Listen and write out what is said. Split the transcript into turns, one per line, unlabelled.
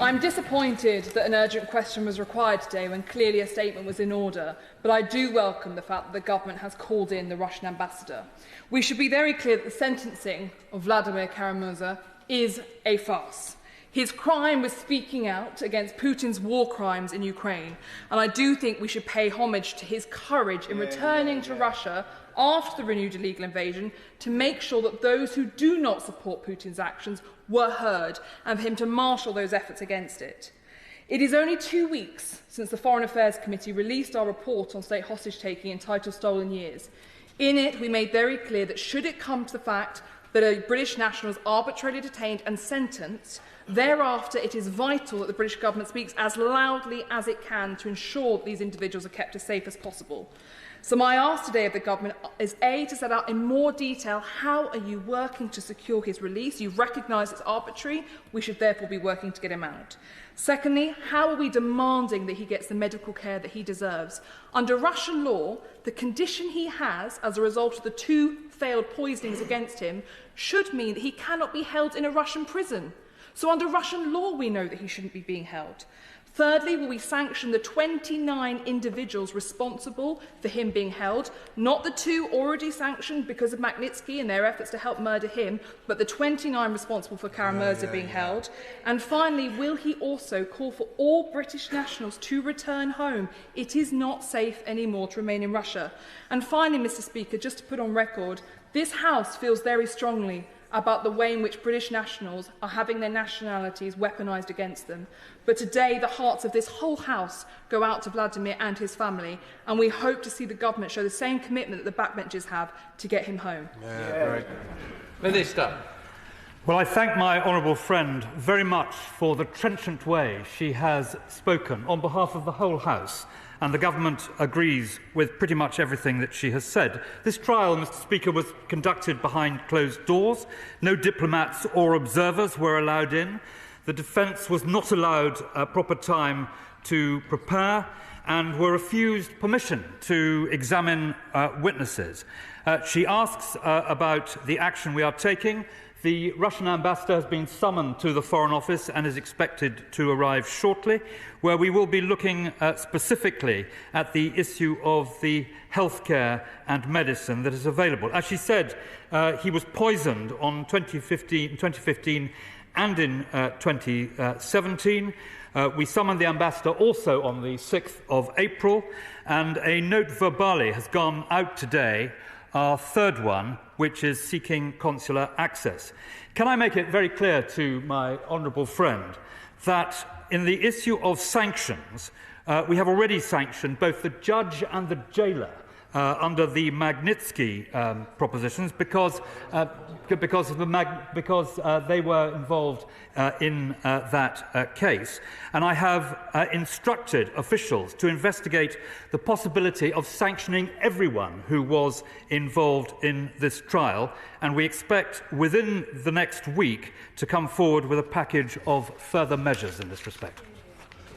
I'm disappointed that an urgent question was required today when clearly a statement was in order, but I do welcome the fact that the government has called in the Russian ambassador. We should be very clear that the sentencing of Vladimir Kara-Murza is a farce. His crime was speaking out against Putin's war crimes in Ukraine, and I do think we should pay homage to his courage in returning to Russia after the renewed illegal invasion to make sure that those who do not support Putin's actions were heard, and for him to marshal those efforts against it. It is only 2 weeks since the Foreign Affairs Committee released our report on state hostage-taking entitled Stolen Years. In it, we made very clear that should it come to the fact that a British national is arbitrarily detained and sentenced, thereafter it is vital that the British government speaks as loudly as it can to ensure that these individuals are kept as safe as possible. So my ask today of the government is A, to set out in more detail how are you working to secure his release. You recognise it's arbitrary, we should therefore be working to get him out. Secondly, how are we demanding that he gets the medical care that he deserves? Under Russian law, the condition he has as a result of the 2 failed poisonings against him should mean that he cannot be held in a Russian prison. So under Russian law, we know that he shouldn't be being held. Thirdly, will we sanction the 29 individuals responsible for him being held, not the 2 already sanctioned because of Magnitsky and their efforts to help murder him, but the 29 responsible for Kara-Murza being held? And finally, will he also call for all British nationals to return home? It is not safe anymore to remain in Russia. And finally, Mr. Speaker, just to put on record, this House feels very strongly about the way in which British nationals are having their nationalities weaponised against them. But today, the hearts of this whole House go out to Vladimir and his family, and we hope to see the government show the same commitment that the backbenchers have to get him home.
Minister.
Well, I thank my honourable friend very much for the trenchant way she has spoken on behalf of the whole House, and the government agrees with pretty much everything that she has said. This trial, Mr. Speaker, was conducted behind closed doors. No diplomats or observers were allowed in. The defence was not allowed proper time to prepare and were refused permission to examine witnesses. She asks about the action we are taking. The Russian ambassador has been summoned to the Foreign Office and is expected to arrive shortly, where we will be looking specifically at the issue of the healthcare and medicine that is available. As she said, he was poisoned in 2015 and in 2017. We summoned the ambassador also on the 6th of April, and a note verbale has gone out today, our third one, which is seeking consular access. Can I make it very clear to my honourable friend that in the issue of sanctions, we have already sanctioned both the judge and the jailer under the Magnitsky propositions because they were involved in that case. And I have instructed officials to investigate the possibility of sanctioning everyone who was involved in this trial, and we expect within the next week to come forward with a package of further measures in this respect.